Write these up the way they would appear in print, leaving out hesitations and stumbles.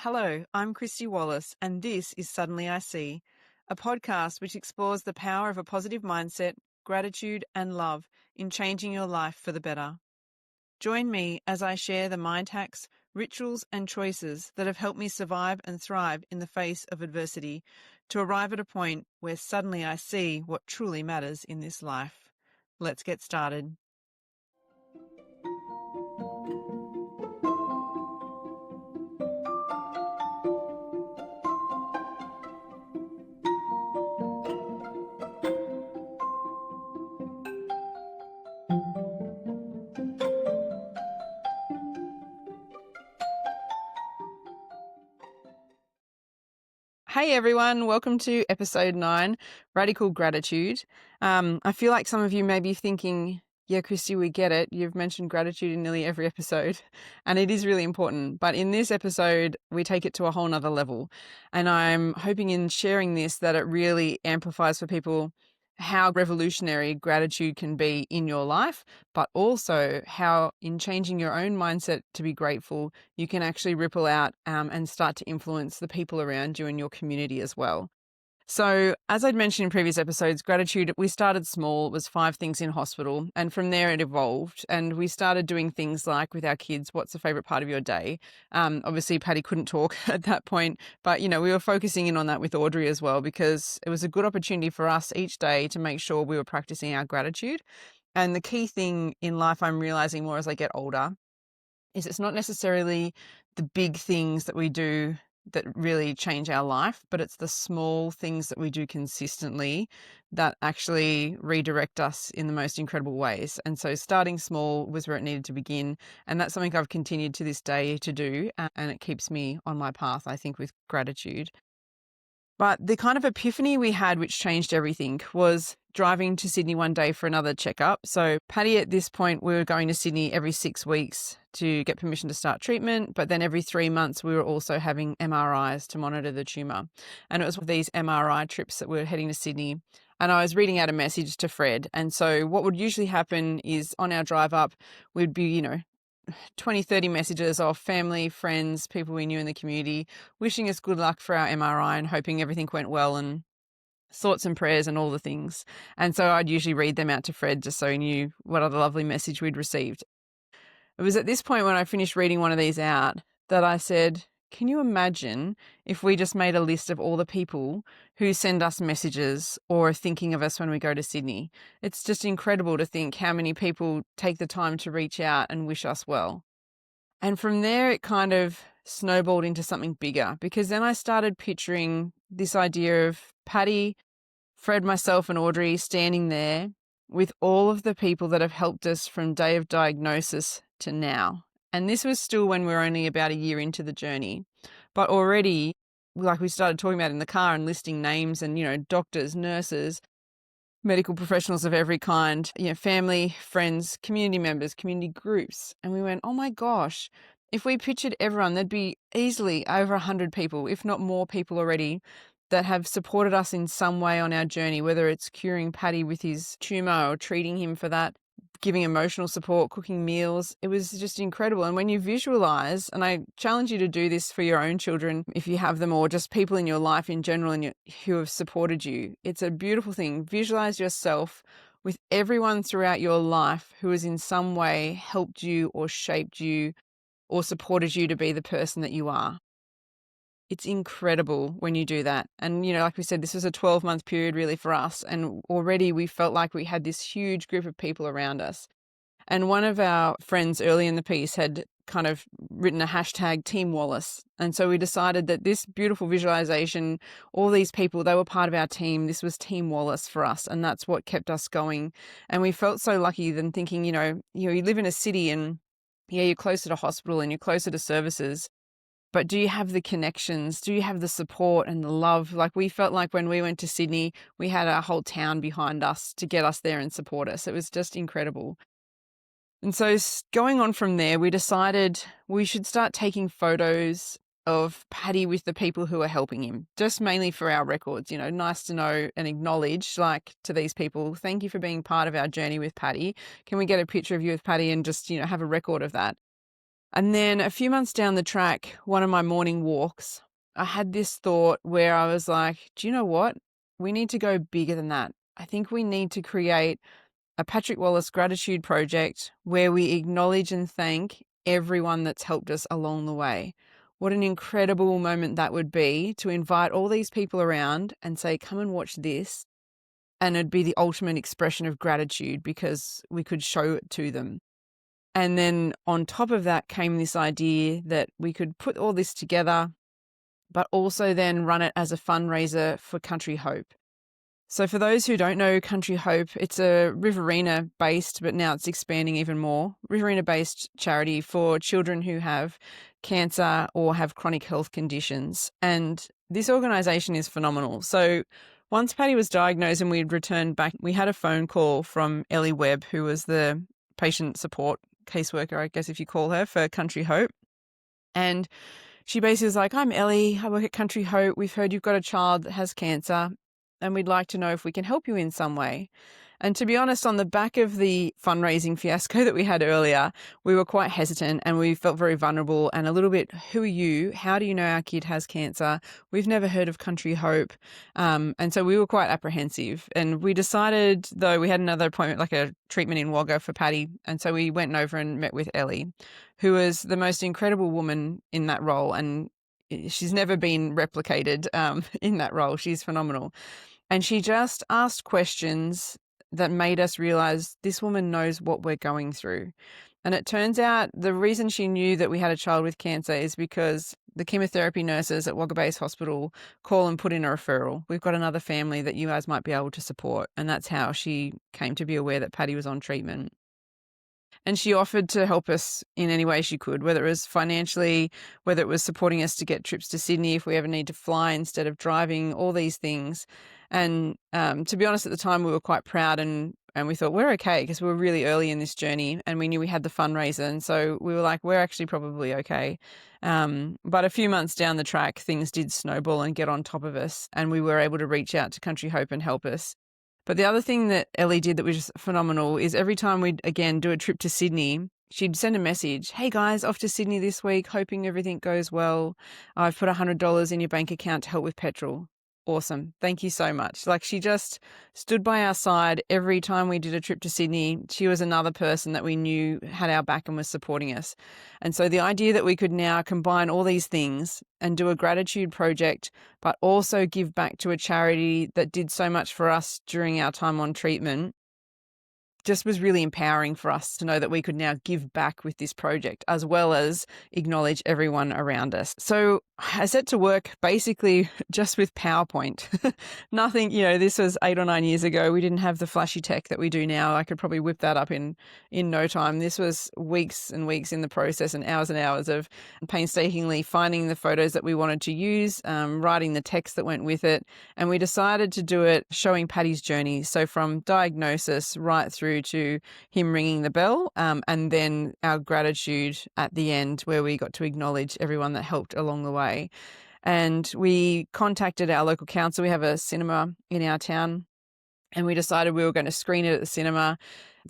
Hello, I'm Kristy Wallace, and this is Suddenly I See, a podcast which explores the power of a positive mindset, gratitude, and love in changing your life for the better. Join me as I share the mind hacks, rituals, and choices that have helped me survive and thrive in the face of adversity to arrive at a point where suddenly I see what truly matters in this life. Let's get started. Hey everyone, welcome to episode 9, Radical Gratitude. I feel like some of you may be thinking, yeah, Kristy, we get it. You've mentioned gratitude in nearly every episode, and it is really important. But in this episode, we take it to a whole nother level. And I'm hoping in sharing this that it really amplifies for people how revolutionary gratitude can be in your life, but also how in changing your own mindset to be grateful, you can actually ripple out and start to influence the people around you and your community as well. So, as I'd mentioned in previous episodes, gratitude, we started small, it was 5 things in hospital, and from there it evolved. And we started doing things like with our kids, what's the favorite part of your day? Obviously, Paddy couldn't talk at that point, but we were focusing in on that with Audrey as well, because it was a good opportunity for us each day to make sure we were practicing our gratitude. And the key thing in life I'm realizing more as I get older is it's not necessarily the big things that we do that really change our life, but it's the small things that we do consistently that actually redirect us in the most incredible ways. And so starting small was where it needed to begin. And that's something I've continued to this day to do. And it keeps me on my path, I think, with gratitude. But the kind of epiphany we had, which changed everything, was driving to Sydney one day for another checkup. So Paddy, at this point, we were going to Sydney every 6 weeks to get permission to start treatment. But then every 3 months, we were also having MRIs to monitor the tumour. And it was these MRI trips that we were heading to Sydney. And I was reading out a message to Fred. And so what would usually happen is on our drive up, we'd be, 20, 30 messages of family, friends, people we knew in the community, wishing us good luck for our MRI and hoping everything went well, and thoughts and prayers and all the things. And so I'd usually read them out to Fred just so he knew what other lovely message we'd received. It was at this point when I finished reading one of these out that I said, can you imagine if we just made a list of all the people who send us messages or are thinking of us when we go to Sydney? It's just incredible to think how many people take the time to reach out and wish us well. And from there, it kind of snowballed into something bigger, because then I started picturing this idea of Paddy, Fred, myself, and Audrey standing there with all of the people that have helped us from day of diagnosis to now. And this was still when we were only about a year into the journey. But already, like we started talking about in the car and listing names and, doctors, nurses, medical professionals of every kind, family, friends, community members, community groups. And we went, oh my gosh, if we pictured everyone, there'd be easily over 100 people, if not more people already, that have supported us in some way on our journey, whether it's curing Paddy with his tumour or treating him for that, giving emotional support, cooking meals. It was just incredible. And when you visualize, and I challenge you to do this for your own children if you have them, or just people in your life in general and who have supported you, it's a beautiful thing. Visualize yourself with everyone throughout your life who has in some way helped you or shaped you or supported you to be the person that you are. It's incredible when you do that. And, like we said, this was a 12-month period really for us. And already we felt like we had this huge group of people around us. And one of our friends early in the piece had kind of written a hashtag Team Wallace. And so we decided that this beautiful visualization, all these people, they were part of our team. This was Team Wallace for us. And that's what kept us going. And we felt so lucky then thinking, you live in a city and you're closer to hospital and you're closer to services. But do you have the connections? Do you have the support and the love? Like we felt like when we went to Sydney, we had a whole town behind us to get us there and support us. It was just incredible. And so going on from there, we decided we should start taking photos of Paddy with the people who are helping him, just mainly for our records. Nice to know and acknowledge, like, to these people, thank you for being part of our journey with Paddy. Can we get a picture of you with Paddy and just, have a record of that? And then a few months down the track, one of my morning walks, I had this thought where I was like, do you know what? We need to go bigger than that. I think we need to create a Patrick Wallace Gratitude Project where we acknowledge and thank everyone that's helped us along the way. What an incredible moment that would be to invite all these people around and say, come and watch this. And it'd be the ultimate expression of gratitude because we could show it to them. And then on top of that came this idea that we could put all this together, but also then run it as a fundraiser for Country Hope. So for those who don't know Country Hope, it's a Riverina-based, but now it's expanding even more, Riverina-based charity for children who have cancer or have chronic health conditions. And this organisation is phenomenal. So once Paddy was diagnosed and we'd returned back, we had a phone call from Ellie Webb, who was the patient support caseworker, I guess if you call her, for Country Hope. And she basically was like, I'm Ellie, I work at Country Hope. We've heard you've got a child that has cancer and we'd like to know if we can help you in some way. And to be honest, on the back of the fundraising fiasco that we had earlier, we were quite hesitant and we felt very vulnerable and a little bit, who are you? How do you know our kid has cancer? We've never heard of Country Hope. And so we were quite apprehensive. And we decided, though, we had another appointment, like a treatment in Wagga for Paddy. And so we went over and met with Ellie, who is the most incredible woman in that role. And she's never been replicated in that role. She's phenomenal. And she just asked questions that made us realize this woman knows what we're going through. And it turns out the reason she knew that we had a child with cancer is because the chemotherapy nurses at Wagga Base Hospital call and put in a referral. We've got another family that you guys might be able to support. And that's how she came to be aware that Paddy was on treatment. And she offered to help us in any way she could, whether it was financially, whether it was supporting us to get trips to Sydney if we ever need to fly instead of driving, all these things. And to be honest, at the time we were quite proud and we thought we're okay because we were really early in this journey and we knew we had the fundraiser. And so we were like, we're actually probably okay. But a few months down the track, things did snowball and get on top of us. And we were able to reach out to Country Hope and help us. But the other thing that Ellie did that was just phenomenal is every time we'd, again, do a trip to Sydney, she'd send a message, hey guys, off to Sydney this week, hoping everything goes well. I've put $100 in your bank account to help with petrol. Awesome. Thank you so much. Like, she just stood by our side every time we did a trip to Sydney. She was another person that we knew had our back and was supporting us. And so the idea that we could now combine all these things and do a gratitude project, but also give back to a charity that did so much for us during our time on treatment, just was really empowering for us to know that we could now give back with this project as well as acknowledge everyone around us. So I set to work basically just with PowerPoint. Nothing, this was 8 or 9 years ago. We didn't have the flashy tech that we do now. I could probably whip that up in no time. This was weeks and weeks in the process and hours of painstakingly finding the photos that we wanted to use, writing the text that went with it. And we decided to do it showing Paddy's journey. So from diagnosis right through to him ringing the bell, and then our gratitude at the end where we got to acknowledge everyone that helped along the way. And we contacted our local council. We have a cinema in our town and we decided we were going to screen it at the cinema.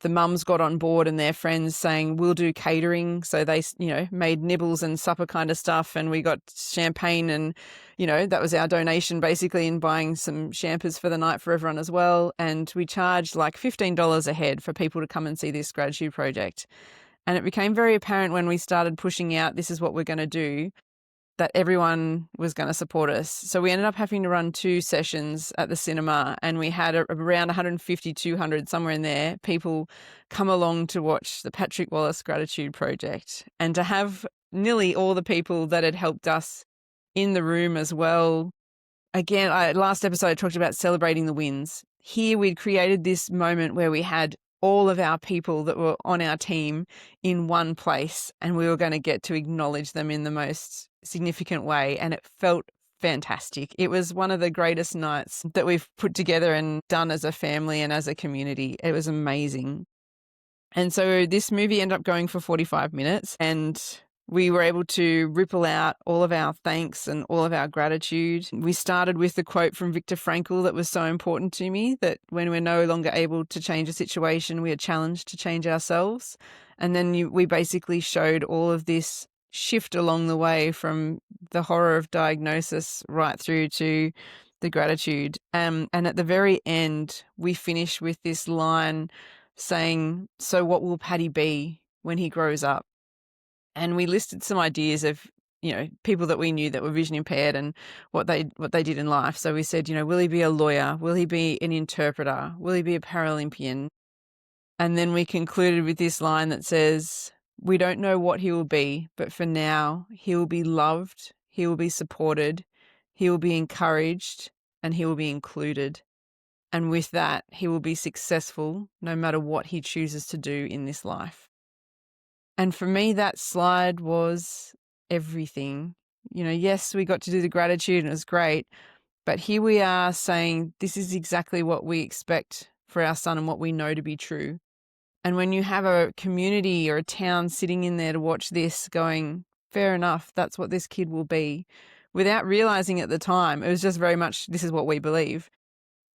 The mums got on board and their friends saying, we'll do catering. So they, made nibbles and supper kind of stuff. And we got champagne and, that was our donation basically in buying some champers for the night for everyone as well. And we charged like $15 a head for people to come and see this gratitude project. And it became very apparent when we started pushing out, this is what we're going to do, that everyone was going to support us. So we ended up having to run 2 sessions at the cinema and we had around 150, 200, somewhere in there, people come along to watch the Patrick Wallace Gratitude Project. And to have nearly all the people that had helped us in the room as well. Again, last episode I talked about celebrating the wins. Here we'd created this moment where we had all of our people that were on our team in one place and we were going to get to acknowledge them in the most significant way. And it felt fantastic. It was one of the greatest nights that we've put together and done as a family and as a community. It was amazing. And so this movie ended up going for 45 minutes and we were able to ripple out all of our thanks and all of our gratitude. We started with the quote from Viktor Frankl that was so important to me, that when we're no longer able to change a situation, we are challenged to change ourselves. And then we basically showed all of this shift along the way from the horror of diagnosis right through to the gratitude. And at the very end, we finish with this line saying, "So what will Paddy be when he grows up?" And we listed some ideas of, people that we knew that were vision impaired and what they did in life. So we said, will he be a lawyer? Will he be an interpreter? Will he be a Paralympian? And then we concluded with this line that says, "We don't know what he will be, but for now, he will be loved, he will be supported, he will be encouraged, and he will be included. And with that, he will be successful no matter what he chooses to do in this life." And for me, that slide was everything. Yes, we got to do the gratitude and it was great, but here we are saying this is exactly what we expect for our son and what we know to be true. And when you have a community or a town sitting in there to watch this going, fair enough, that's what this kid will be, without realizing at the time, it was just very much, this is what we believe.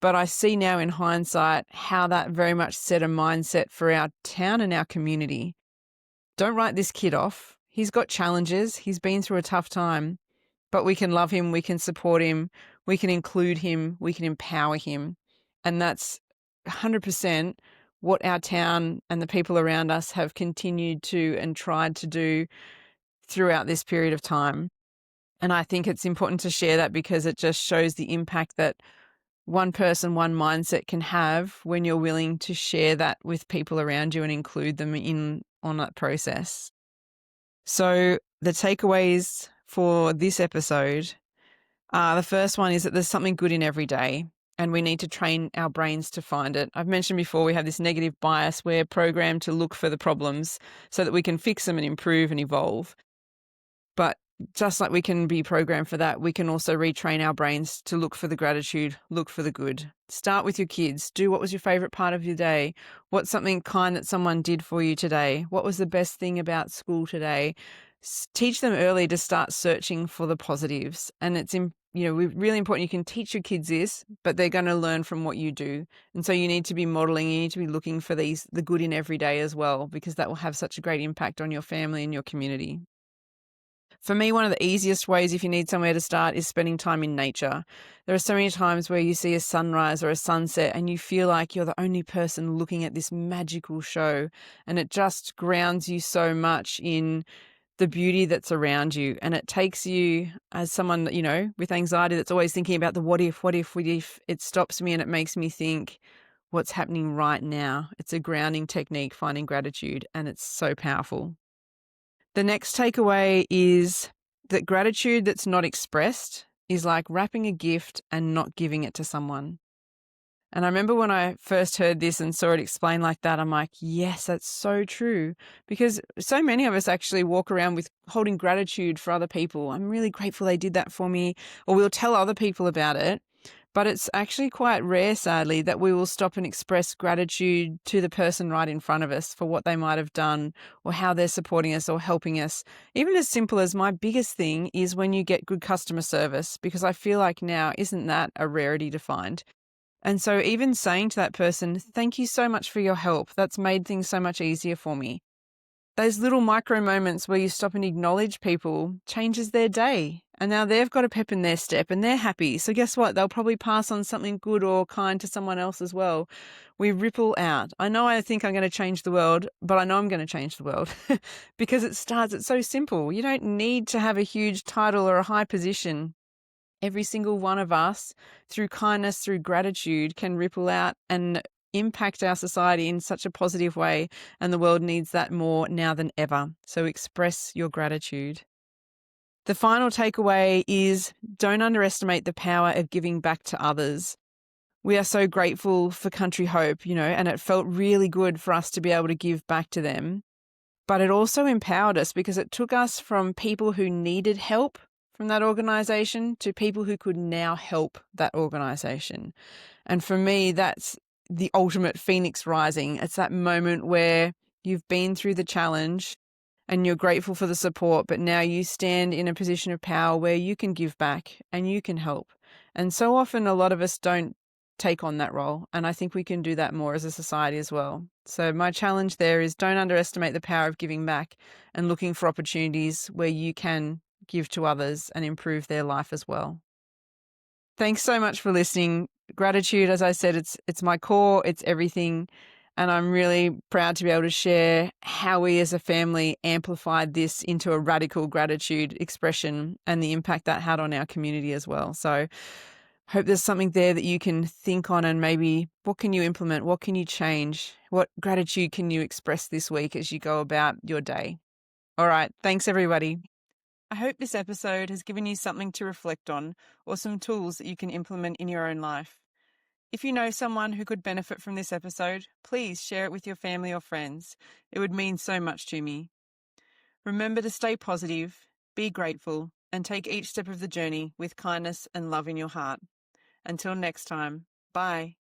But I see now in hindsight how that very much set a mindset for our town and our community. Don't write this kid off. He's got challenges. He's been through a tough time, but we can love him. We can support him. We can include him. We can empower him. And that's 100% what our town and the people around us have continued to and tried to do throughout this period of time. And I think it's important to share that because it just shows the impact that one person, one mindset can have when you're willing to share that with people around you and include them in on that process. So the takeaways for this episode, the first one is that there's something good in every day and we need to train our brains to find it. I've mentioned before, we have this negative bias. We're programmed to look for the problems so that we can fix them and improve and evolve. But just like we can be programmed for that, we can also retrain our brains to look for the gratitude, look for the good. Start with your kids. Do what was your favorite part of your day? What's something kind that someone did for you today? What was the best thing about school today? Teach them early to start searching for the positives. And it's really important. You can teach your kids this, but they're going to learn from what you do. And so you need to be modeling, you need to be looking for the good in every day as well, because that will have such a great impact on your family and your community. For me, one of the easiest ways, if you need somewhere to start, is spending time in nature. There are so many times where you see a sunrise or a sunset and you feel like you're the only person looking at this magical show, and it just grounds you so much in the beauty that's around you. And it takes you, as someone, with anxiety that's always thinking about the what if, it stops me and it makes me think, what's happening right now? It's a grounding technique, finding gratitude, and it's so powerful. The next takeaway is that gratitude that's not expressed is like wrapping a gift and not giving it to someone. And I remember when I first heard this and saw it explained like that, I'm like, yes, that's so true. Because so many of us actually walk around with holding gratitude for other people. I'm really grateful they did that for me, or we'll tell other people about it. But it's actually quite rare, sadly, that we will stop and express gratitude to the person right in front of us for what they might have done or how they're supporting us or helping us. Even as simple as my biggest thing is when you get good customer service, because I feel like now, isn't that a rarity to find? And so even saying to that person, thank you so much for your help, that's made things so much easier for me. Those little micro moments where you stop and acknowledge people changes their day. And now they've got a pep in their step and they're happy. So guess what? They'll probably pass on something good or kind to someone else as well. We ripple out. I think I'm going to change the world, but I know I'm going to change the world because it's so simple. You don't need to have a huge title or a high position. Every single one of us, through kindness, through gratitude, can ripple out and impact our society in such a positive way, and the world needs that more now than ever. So express your gratitude. The final takeaway is don't underestimate the power of giving back to others. We are so grateful for Country Hope, and it felt really good for us to be able to give back to them. But it also empowered us because it took us from people who needed help from that organisation to people who could now help that organisation. And for me, that's the ultimate phoenix rising. It's that moment where you've been through the challenge and you're grateful for the support, but now you stand in a position of power where you can give back and you can help. And so often a lot of us don't take on that role, and I think we can do that more as a society as well. So my challenge there is don't underestimate the power of giving back and looking for opportunities where you can give to others and improve their life as well. Thanks so much for listening. Gratitude, as I said, it's my core, it's everything. And I'm really proud to be able to share how we as a family amplified this into a radical gratitude expression and the impact that had on our community as well. So hope there's something there that you can think on, and maybe what can you implement? What can you change? What gratitude can you express this week as you go about your day? All right. Thanks, everybody. I hope this episode has given you something to reflect on or some tools that you can implement in your own life. If you know someone who could benefit from this episode, please share it with your family or friends. It would mean so much to me. Remember to stay positive, be grateful, and take each step of the journey with kindness and love in your heart. Until next time, bye.